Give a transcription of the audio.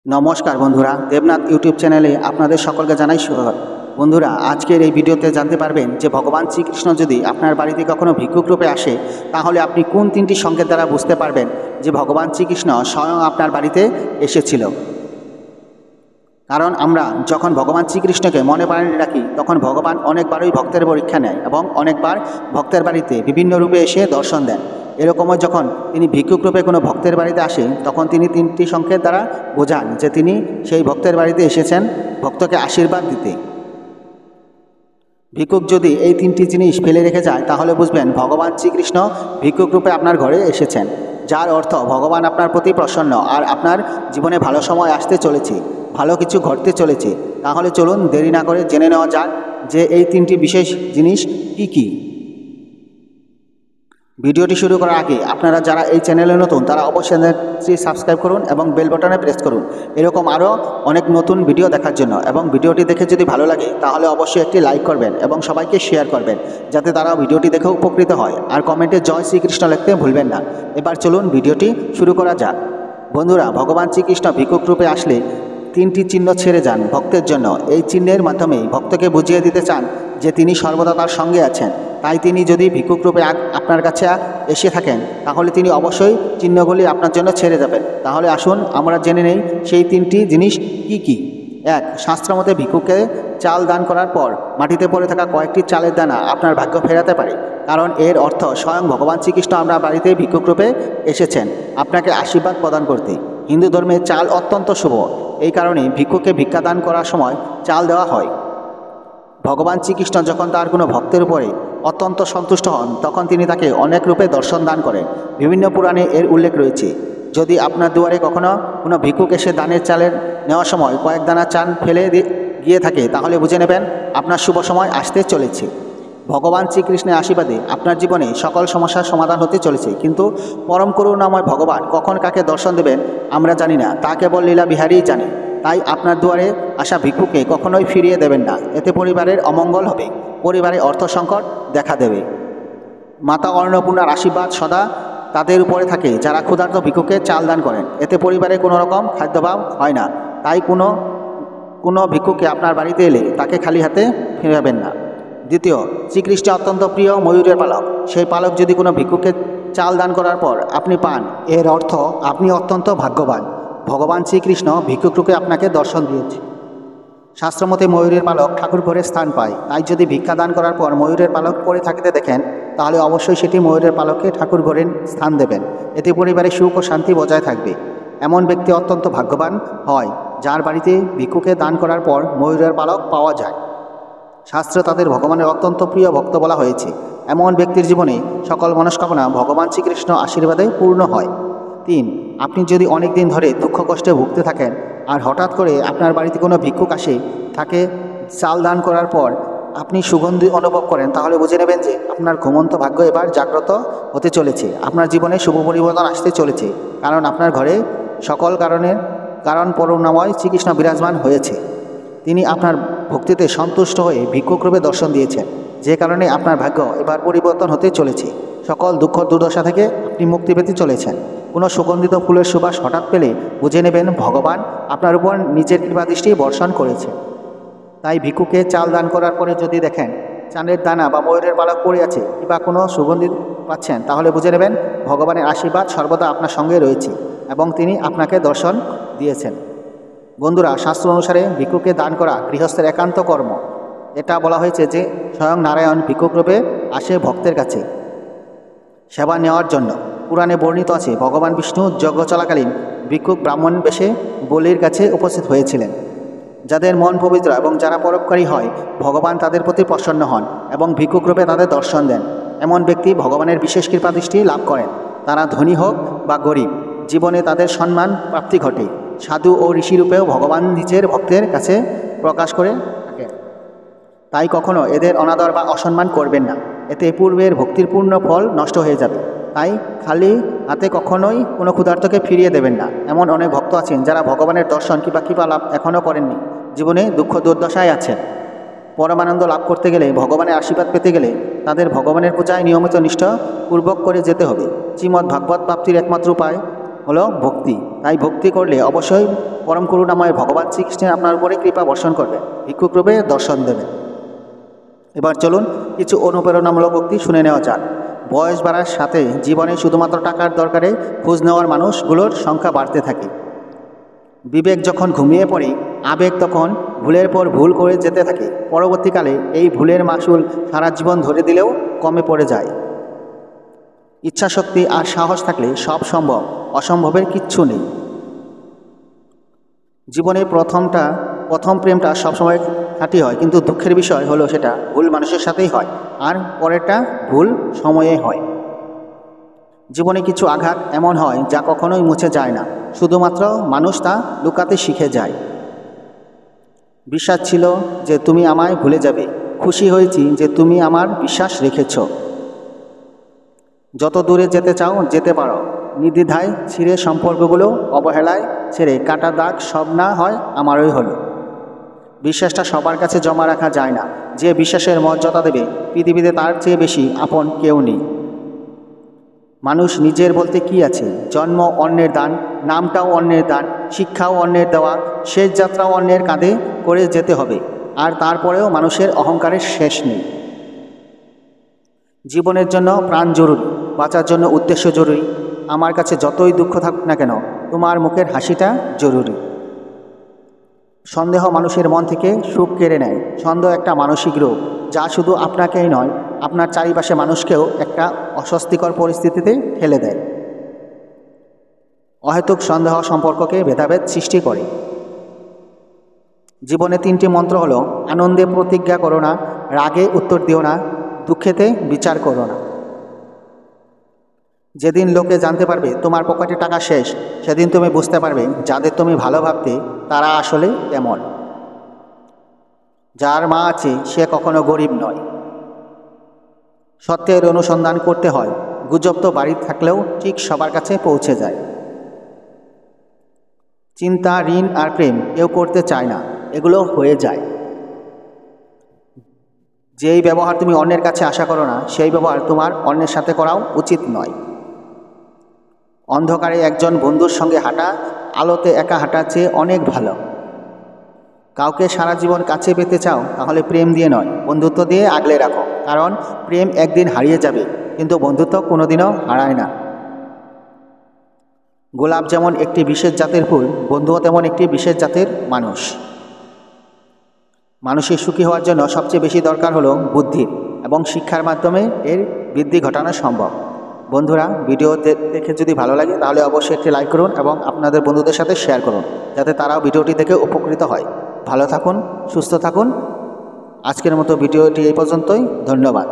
নমস্কার বন্ধুরা, দেবনাথ ইউটিউব চ্যানেলে আপনাদের সকলকে জানাই স্বাগত। বন্ধুরা, আজকের এই ভিডিওতে জানতে পারবেন যে ভগবান শ্রীকৃষ্ণ যদি আপনার বাড়িতে কখনো ভিক্ষুক রূপে আসে, তাহলে আপনি কোন তিনটি সংকেত দ্বারা বুঝতে পারবেন যে ভগবান শ্রীকৃষ্ণ স্বয়ং আপনার বাড়িতে এসেছিল। কারণ আমরা যখন ভগবান শ্রীকৃষ্ণকে মনে প্রাণে রাখি, তখন ভগবান অনেকবারই ভক্তের পরীক্ষা নেয় এবং অনেকবার ভক্তের বাড়িতে বিভিন্ন রূপে এসে দর্শন দেন। এরকমও যখন তিনি ভিক্ষুক রূপে কোনো ভক্তের বাড়িতে আসেন, তখন তিনি তিনটি সংকেত দ্বারা বোঝান যে তিনি সেই ভক্তের বাড়িতে এসেছেন ভক্তকে আশীর্বাদ দিতে। ভিক্ষুক যদি এই তিনটি জিনিস ফেলে রেখে যায়, তাহলে বুঝবেন ভগবান শ্রীকৃষ্ণ ভিক্ষুক রূপে আপনার ঘরে এসেছেন, যার অর্থ ভগবান আপনার প্রতি প্রসন্ন আর আপনার জীবনে ভালো সময় আসতে চলেছে, ভালো কিছু ঘটতে চলেছে। তাহলে চলুন দেরি না করে জেনে নেওয়া যাক যে এই তিনটি বিশেষ জিনিস কি কি। ভিডিওটি শুরু করার আগে আপনারা যারা এই চ্যানেলে নতুন, তারা অবশ্যই চ্যানেলটি সাবস্ক্রাইব করুন এবং বেল বাটনে প্রেস করুন এরকম আরও অনেক নতুন ভিডিও দেখার জন্য। এবং ভিডিওটি দেখে যদি ভালো লাগে, তাহলে অবশ্যই একটি লাইক করবেন এবং সবাইকে শেয়ার করবেন, যাতে তারা ভিডিওটি দেখে উপকৃত হয়। আর কমেন্টে জয় শ্রীকৃষ্ণ লিখতে ভুলবেন না। এবার চলুন ভিডিওটি শুরু করা যাক। বন্ধুরা, ভগবান শ্রীকৃষ্ণ ভিক্ষুক রূপে আসলে তিনটি চিহ্ন ছেড়ে যান ভক্তের জন্য। এই চিহ্নের মাধ্যমে ভক্তকে বুঝিয়ে দিতে চান যে তিনি সর্বদা তার সঙ্গে আছেন। তাই তিনি যদি ভিক্ষুক রূপে আপনার কাছে এসে থাকেন, তাহলে তিনি অবশ্যই চিহ্নগুলি আপনার জন্য ছেড়ে যাবেন। তাহলে আসুন আমরা জেনে নেই সেই তিনটি জিনিস কি কি। 1. শাস্ত্রমতে ভিক্ষুককে চাল দান করার পর মাটিতে পড়ে থাকা কয়েকটি চালের দানা আপনার ভাগ্য ফেরাতে পারে, কারণ এর অর্থ স্বয়ং ভগবান শ্রীকৃষ্ণ আপনার বাড়িতে ভিক্ষুক রূপে এসেছেন আপনাকে আশীর্বাদ প্রদান করতে। হিন্দু ধর্মে চাল অত্যন্ত শুভ, এই কারণে ভিক্ষুককে ভিক্ষা দান করার সময় চাল দেওয়া হয়। ভগবান শ্রীকৃষ্ণ যখন তার কোনো ভক্তের উপরে অত্যন্ত সন্তুষ্ট হন, তখন তিনি তাকে অনেক রূপে দর্শন দান করেন। বিভিন্ন পুরাণে এর উল্লেখ রয়েছে। যদি আপনার দুয়ারে কখনো কোনো ভিক্ষুক এসে দানের চালের নেওয়ার সময় কয়েক দানা চাল ফেলে গিয়ে থাকে, তাহলে বুঝে নেবেন আপনার শুভ সময় আসতে চলেছে। ভগবান শ্রীকৃষ্ণের আশীর্বাদে আপনার জীবনে সকল সমস্যার সমাধান হতে চলেছে। কিন্তু পরম করুণাময় ভগবান কখন কাকে দর্শন দেবেন আমরা জানি না, তা কেবল লীলা বিহারীই জানে। তাই আপনার দুয়ারে আসা ভিক্ষুকে কখনোই ফিরিয়ে দেবেন না, এতে পরিবারের অমঙ্গল হবে, পরিবারে অর্থ সংকট দেখা দেবে। মাতা অন্নপূর্ণার আশীর্বাদ সদা তাদের উপরে থাকে যারা ক্ষুধার্ত ভিক্ষুকে চাল দান করেন, এতে পরিবারে কোনো রকম খাদ্যাভাব হয় না। তাই কোনো ভিক্ষুকে আপনার বাড়িতে এলে তাকে খালি হাতে ফিরাবেন না। 2. শ্রীকৃষ্ণ অত্যন্ত প্রিয় ময়ূরের পালক। সেই পালক যদি কোনো ভিক্ষুকে চাল দান করার পর আপনি পান, এর অর্থ আপনি অত্যন্ত ভাগ্যবান। ভগবান শ্রীকৃষ্ণ ভিক্ষুক রূপে আপনাকে দর্শন দিয়েছে। শাস্ত্রমতে ময়ূরের পালক ঠাকুর ঘরে স্থান পায়। তাই যদি ভিক্ষা দান করার পর ময়ূরের পালক পরে থাকতে দেখেন, তাহলে অবশ্যই সেটি ময়ূরের পালককে ঠাকুর ঘরে স্থান দেবেন, এতে পরিবারে সুখ ও শান্তি বজায় থাকবে। এমন ব্যক্তি অত্যন্ত ভাগ্যবান হয় যার বাড়িতে ভিক্ষুকে দান করার পর ময়ূরের পালক পাওয়া যায়। শাস্ত্রে তাদের ভগবানের অত্যন্ত প্রিয় ভক্ত বলা হয়েছে। এমন ব্যক্তির জীবনে সকল মনস্কামনা ভগবান শ্রীকৃষ্ণ আশীর্বাদে পূর্ণ হয়। 3. আপনি যদি অনেক দিন ধরে দুঃখ কষ্টে ভুগতে থাকেন আর হঠাৎ করে আপনার বাড়িতে কোনো ভিক্ষুক আসে, তাকে চাল দান করার পর আপনি সুগন্ধি অনুভব করেন, তাহলে বুঝে নেবেন যে আপনার ঘুমন্ত ভাগ্য এবার জাগ্রত হতে চলেছে। আপনার জীবনে শুভ পরিবর্তন আসতে চলেছে, কারণ আপনার ঘরে সকল কারণ করুণাময় শ্রীকৃষ্ণ বিরাজমান হয়েছে। তিনি আপনার ভক্তিতে সন্তুষ্ট হয়ে ভিক্ষুক রূপে দর্শন দিয়েছেন, যে কারণে আপনার ভাগ্য এবার পরিবর্তন হতে চলেছে। সকল দুঃখ দুর্দশা থেকে আপনি মুক্তি পেতে চলেছেন। কোনো সুগন্ধিত ফুলের সুবাস হঠাৎ পেলে বুঝে নেবেন ভগবান আপনার উপর নিজের কৃপাদৃষ্টি বর্ষণ করেছে। তাই ভিক্ষুকে চাল দান করার পরে যদি দেখেন চাঁদের দানা বা ময়ূরের পালক পড়ে আছে কিংবা কোনো সুগন্ধি পাচ্ছেন, তাহলে বুঝে নেবেন ভগবানের আশীর্বাদ সর্বদা আপনার সঙ্গে রয়েছে এবং তিনি আপনাকে দর্শন দিয়েছেন। বন্ধুরা, শাস্ত্র অনুসারে ভিক্ষুকে দান করা গৃহস্থের একান্ত কর্ম। এটা বলা হয়েছে যে স্বয়ং নারায়ণ ভিক্ষুক রূপে আসে ভক্তের কাছে সেবা নেওয়ার জন্য। পুরাণে বর্ণিত আছে ভগবান বিষ্ণু যজ্ঞ চলাকালীন ভিক্ষুক ব্রাহ্মণ বেশে বলির কাছে উপস্থিত হয়েছিলেন। যাদের মন পবিত্র এবং যারা পরোপকারী হয়, ভগবান তাদের প্রতি প্রসন্ন হন এবং ভিক্ষুক রূপে তাদের দর্শন দেন। এমন ব্যক্তি ভগবানের বিশেষ কৃপাদৃষ্টি লাভ করেন। তারা ধনী হোক বা গরিব, জীবনে তাদের সম্মান প্রাপ্তি ঘটে। সাধু ও ঋষিরূপেও ভগবান নিজের ভক্তের কাছে প্রকাশ করে থাকেন। তাই কখনো এদের অনাদর বা অসম্মান করবেন না, এতে পূর্বের ভক্তির পূর্ণ ফল নষ্ট হয়ে যাবে। তাই খালি হাতে কখনোই কোনো ক্ষুধার্তকে ফিরিয়ে দেবেন না। এমন অনেক ভক্ত আছেন যারা ভগবানের দর্শন কিংবা কৃপা লাভ এখনও করেননি, জীবনে দুঃখ দুর্দশায় আছেন। পরমানন্দ লাভ করতে গেলে, ভগবানের আশীর্বাদ পেতে গেলে তাদের ভগবানের পূজায় নিয়মিত নিষ্ঠা পূর্বক করে যেতে হবে। শ্রীমদ্ ভাগবত প্রাপ্তির একমাত্র উপায় হলো ভক্তি। তাই ভক্তি করলে অবশ্যই পরম করুণাময় ভগবান শ্রীকৃষ্ণের আপনার উপরে কৃপা বর্ষণ করবে, ভিক্ষুক রূপে দর্শন দেবে। এবার চলুন কিছু অনুপ্রেরণামূলক উক্তি শুনে নেওয়া যাক। বয়স বাড়ার সাথে জীবনে শুধুমাত্র টাকার দরকারে খোঁজ নেওয়ার মানুষগুলোর সংখ্যা বাড়তে থাকে। বিবেক যখন ঘুমিয়ে পড়ে, আবেগ তখন ভুলের পর ভুল করে যেতে থাকে। পরবর্তীকালে এই ভুলের মাসুল সারা জীবন ধরে দিলেও কমে পড়ে যায়। ইচ্ছাশক্তি আর সাহস থাকলে সব সম্ভব, অসম্ভবের কিচ্ছু নেই। জীবনে প্রথম প্রেমটা সবসময় খাঁটি হয়, কিন্তু দুঃখের বিষয় হলো সেটা ভুল মানুষের সাথেই হয়, আর পরেরটা ভুল সময়ে হয়। জীবনে কিছু আঘাত এমন হয় যা কখনোই মুছে যায় না, শুধুমাত্র মানুষ তা লুকাতে শিখে যায়। বিশ্বাস ছিল যে তুমি আমায় ভুলে যাবে, খুশি হয়েছি যে তুমি আমার বিশ্বাস রেখেছ। যত দূরে যেতে চাও যেতে পারো, নির্দ্বিধায় ছিঁড়ে সম্পর্কগুলো অবহেলায় ছেড়ে কাটা দাগ সব না হয় আমারই হলো। বিশ্বাসটা সবার কাছে জমা রাখা যায় না, যে বিশ্বাসের মর্যাদা দেবে পৃথিবীতে তার চেয়ে বেশি আপন কেউ নেই। মানুষ নিজের বলতে কি আছে? জন্ম অন্যের দান, নামটাও অন্যের দান, শিক্ষাও অন্যের দেওয়া, শেষ যাত্রাও অন্যের কাঁধে করে যেতে হবে, আর তারপরেও মানুষের অহংকারের শেষ নেই। জীবনের জন্য প্রাণ জরুরি, বাঁচার জন্য উদ্দেশ্য জরুরি। আমার কাছে যতই দুঃখ থাকুক না কেন, তোমার মুখের হাসিটা জরুরি। সন্দেহ মানুষের মন থেকে সুখ কেড়ে নেয়। সন্দেহ একটা মানসিক রোগ, যা শুধু আপনাকেই নয়, আপনার চারিপাশে মানুষকেও একটা অস্বস্তিকর পরিস্থিতিতে ঠেলে দেয়। অহেতুক সন্দেহ সম্পর্ককে ভেদাভেদ সৃষ্টি করে। জীবনে 3টি মন্ত্র হলো: আনন্দে প্রতিজ্ঞা করো না, রাগে উত্তর দিও না, দুঃখেতে বিচার করো না। যেদিন লোকে জানতে পারবে তোমার পকেটে টাকা শেষ, সেদিন তুমি বুঝতে পারবে যাদের তুমি ভালো ভাবতে তারা আসলে কেমন। যার মা আছে সে কখনো গরিব নয়। সত্যের অনুসন্ধান করতে হয়, গুজব তো বাড়ি থাকলেও ঠিক সবার কাছে পৌঁছে যায়। চিন্তা, ঋণ আর প্রেম কেউ করতে চায় না, এগুলো হয়ে যায়। যেই ব্যবহার তুমি অন্যের কাছে আশা করো না, সেই ব্যবহার তোমার অন্যের সাথে করাও উচিত নয়। অন্ধকারে একজন বন্ধুর সঙ্গে হাঁটা আলোতে একা হাঁটার চেয়ে অনেক ভালো। কাউকে সারা জীবন কাছে পেতে চাও, তাহলে প্রেম দিয়ে নয়, বন্ধুত্ব দিয়ে আগলে রাখো। কারণ প্রেম একদিন হারিয়ে যাবে, কিন্তু বন্ধুত্ব কোনোদিনও হারায় না। গোলাপ যেমন একটি বিশেষ জাতের ফুল, বন্ধুও তেমন একটি বিশেষ জাতের মানুষ। মানুষের সুখী হওয়ার জন্য সবচেয়ে বেশি দরকার হলো বুদ্ধির, এবং শিক্ষার মাধ্যমে এর বৃদ্ধি ঘটানো সম্ভব। বন্ধুরা, ভিডিও দেখে যদি ভালো লাগে তাহলে অবশ্যই একটি লাইক করুন এবং আপনাদের বন্ধুদের সাথে শেয়ার করুন, যাতে তারাও ভিডিওটি দেখে উপকৃত হয়। ভালো থাকুন, সুস্থ থাকুন। আজকের মতো ভিডিওটি এই পর্যন্তই। ধন্যবাদ।